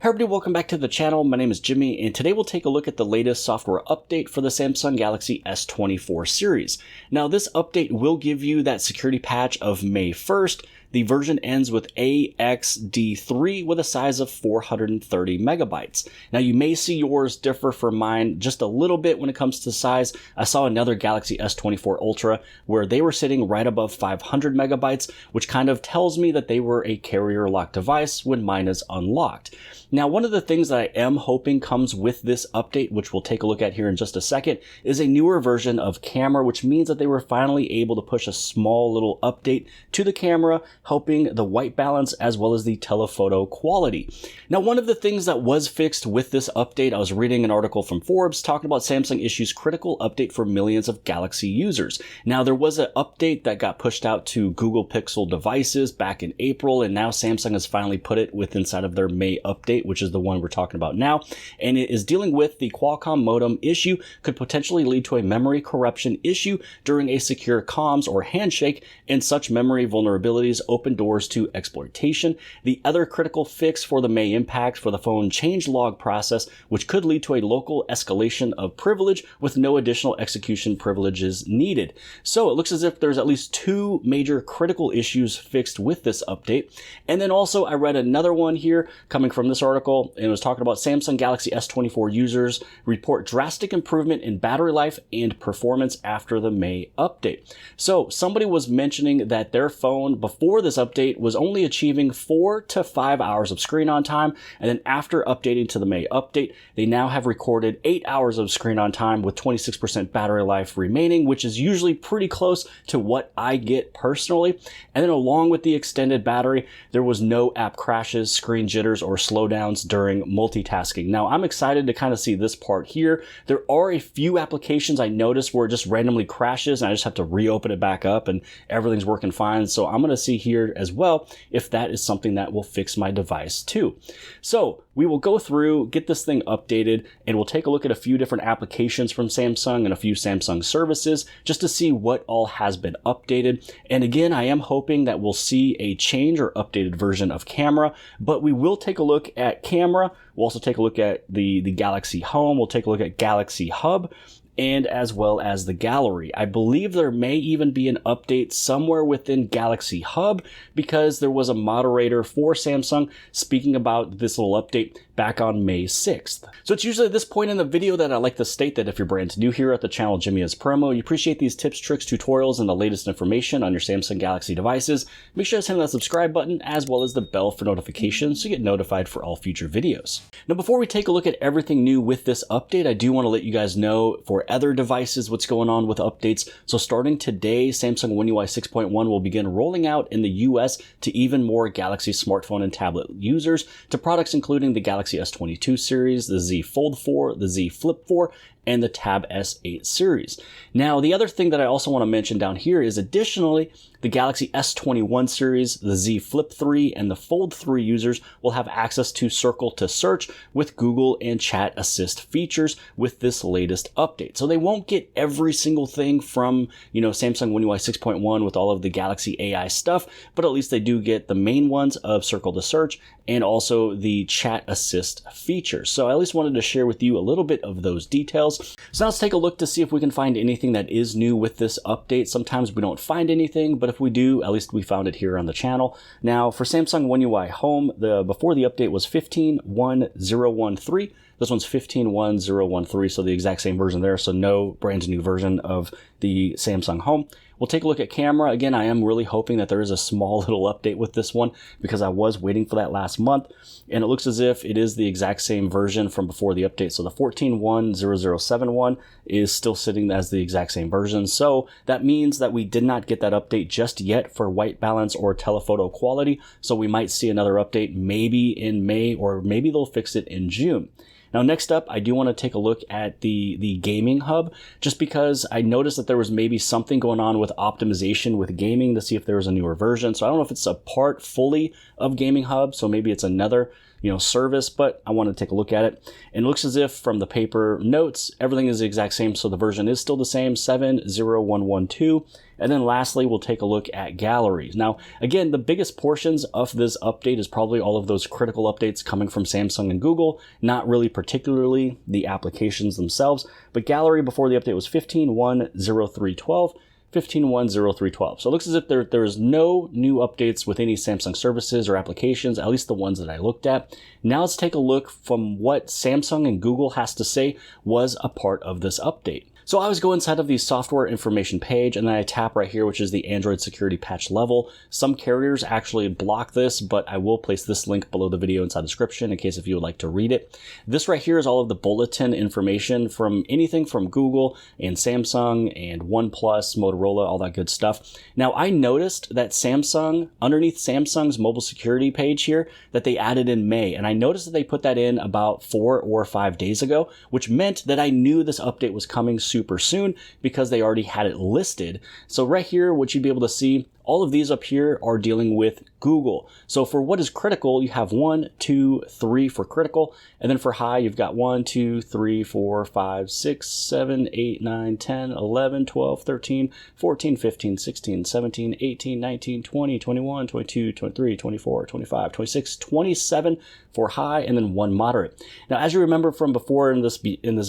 Hey everybody, welcome back to the channel. My name is Jimmy, and today we'll take a look at the latest software update for the Samsung Galaxy S24 series. Now, this update will give you that security patch of May 1st. The version ends with AXD3 with a size of 430 megabytes. Now, you may see yours differ from mine just a little bit when it comes to size. I saw another Galaxy S24 Ultra where they were sitting right above 500 megabytes, which kind of tells me that they were a carrier locked device when mine is unlocked. Now, one of the things that I am hoping comes with this update, which we'll take a look at here in just a second, is a newer version of camera, which means that they were finally able to push a small little update to the camera, helping the white balance as well as the telephoto quality. Now, one of the things that was fixed with this update, I was reading an article from Forbes talking about Samsung issues critical update for millions of Galaxy users. Now, there was an update that got pushed out to Google Pixel devices back in April, and now Samsung has finally put it inside of their May update, which is the one we're talking about now, and it is dealing with the Qualcomm modem issue could potentially lead to a memory corruption issue during a secure comms or handshake, and such memory vulnerabilities open doors to exploitation. The other critical fix for the May impact for the phone changelog process, which could lead to a local escalation of privilege with no additional execution privileges needed. So it looks as if there's at least two major critical issues fixed with this update. And then also I read another one here coming from this article, and it was talking about Samsung Galaxy S24 users report drastic improvement in battery life and performance after the May update. So somebody was mentioning that their phone before this update was only achieving 4 to 5 hours of screen on time, and then after updating to the May update, they now have recorded 8 hours of screen on time with 26% battery life remaining, which is usually pretty close to what I get personally. And then along with the extended battery, there was no app crashes, screen jitters, or slowdowns during multitasking. Now, I'm excited to kind of see this part here. There are a few applications I noticed where it just randomly crashes and I just have to reopen it back up and everything's working fine. So I'm going to see here as well if that is something that will fix my device too. So we will go through, get this thing updated, and we'll take a look at a few different applications from Samsung and a few Samsung services just to see what all has been updated. And again, I am hoping that we'll see a change or updated version of camera, but we will take a look at camera. We'll also take a look at the Galaxy Home. We'll take a look at Galaxy Hub, and as well as the gallery. I believe there may even be an update somewhere within Galaxy Hub because there was a moderator for Samsung speaking about this little update back on May 6th. So it's usually at this point in the video that I like to state that if you're brand new here at the channel Jimmy is Promo, you appreciate these tips, tricks, tutorials, and the latest information on your Samsung Galaxy devices, make sure to hit that subscribe button as well as the bell for notifications so you get notified for all future videos. Now, before we take a look at everything new with this update, I do want to let you guys know for other devices what's going on with updates. So starting today, Samsung One UI 6.1 will begin rolling out in the US to even more Galaxy smartphone and tablet users to products including the Galaxy S22 series, the Z Fold 4, the Z Flip 4, and the Tab S8 series. Now, the other thing that I also want to mention down here is additionally, the Galaxy S21 series, the Z Flip 3, and the Fold 3 users will have access to Circle to Search with Google and Chat Assist features with this latest update. So they won't get every single thing from, Samsung One UI 6.1 with all of the Galaxy AI stuff, but at least they do get the main ones of Circle to Search and also the Chat Assist features. So I at least wanted to share with you a little bit of those details. So now let's take a look to see if we can find anything that is new with this update. Sometimes we don't find anything, but if we do, at least we found it here on the channel. Now, for Samsung One UI Home, before the update was 15.1013. This one's 15.1013, so the exact same version there, so no brand new version of the Samsung Home. We'll take a look at camera. Again, I am really hoping that there is a small little update with this one because I was waiting for that last month, and it looks as if it is the exact same version from before the update. So the 14.10071 is still sitting as the exact same version. So that means that we did not get that update just yet for white balance or telephoto quality. So we might see another update maybe in May, or maybe they'll fix it in June. Now, next up, I do want to take a look at the gaming hub, just because I noticed that there was maybe something going on with optimization with gaming to see if there was a newer version. So I don't know if it's a part fully of Gaming Hub, so maybe it's another service, but I want to take a look at it. And it looks as if from the paper notes, everything is the exact same. So the version is still the same, 7.0112. And then lastly, we'll take a look at galleries. Now, again, the biggest portions of this update is probably all of those critical updates coming from Samsung and Google, not really particularly the applications themselves, but gallery before the update was 15.1.03.12. 15.1.03.12. So it looks as if there's no new updates with any Samsung services or applications, at least the ones that I looked at. Now let's take a look from what Samsung and Google has to say was a part of this update. So I always go inside of the software information page and then I tap right here, which is the Android security patch level. Some carriers actually block this, but I will place this link below the video inside the description in case if you would like to read it. This right here is all of the bulletin information from anything from Google and Samsung and OnePlus, Motorola, all that good stuff. Now I noticed that Samsung, underneath Samsung's mobile security page here, that they added in May. And I noticed that they put that in about 4 or 5 days ago, which meant that I knew this update was coming super soon because they already had it listed. So right here, what you'd be able to see, all of these up here are dealing with Google. So for what is critical, you have 1, 2, 3 for critical. And then for high, you've got 1, 2, 3, 4, 5, 6, 7, 8, 9, 10, 11, 12, 13, 14, 15, 16, 17, 18, 19, 20, 21, 22, 23, 24, 25, 26, 27 for high, and then 1 moderate. Now, as you remember from before in this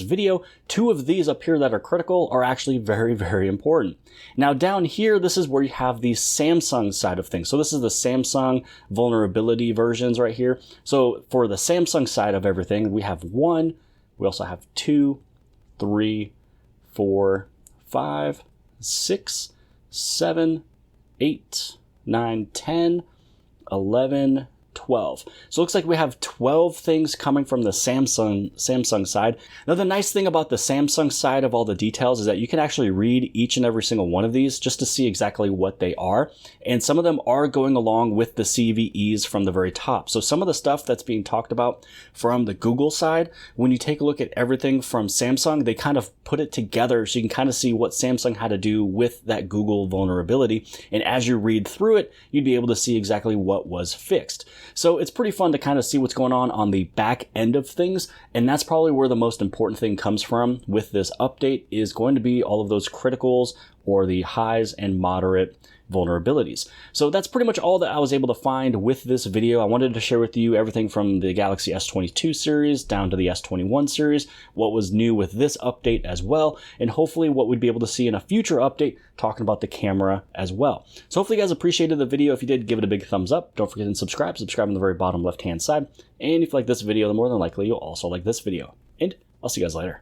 video, 2 of these up here that are critical are actually very, very important. Now down here, this is where you have the Samsung side of things. So this is the Samsung vulnerability versions right here. So for the Samsung side of everything, we have 1, we also have 2, 3, 4, 5, 6, 7, 8, 9, 10, 11, 12. So it looks like we have 12 things coming from the Samsung side. Now the nice thing about the Samsung side of all the details is that you can actually read each and every single one of these just to see exactly what they are. And some of them are going along with the CVEs from the very top. So some of the stuff that's being talked about from the Google side, when you take a look at everything from Samsung, they kind of put it together so you can kind of see what Samsung had to do with that Google vulnerability. And as you read through it, you'd be able to see exactly what was fixed. So it's pretty fun to kind of see what's going on the back end of things. And that's probably where the most important thing comes from with this update is going to be all of those criticals or the highs and moderate vulnerabilities. So that's pretty much all that I was able to find with this video. I wanted to share with you everything from the Galaxy S22 series down to the S21 series, what was new with this update as well, and hopefully what we'd be able to see in a future update talking about the camera as well. So hopefully you guys appreciated the video. If you did, give it a big thumbs up. Don't forget to subscribe on the very bottom left hand side. And if you like this video, then more than likely you'll also like this video. And I'll see you guys later.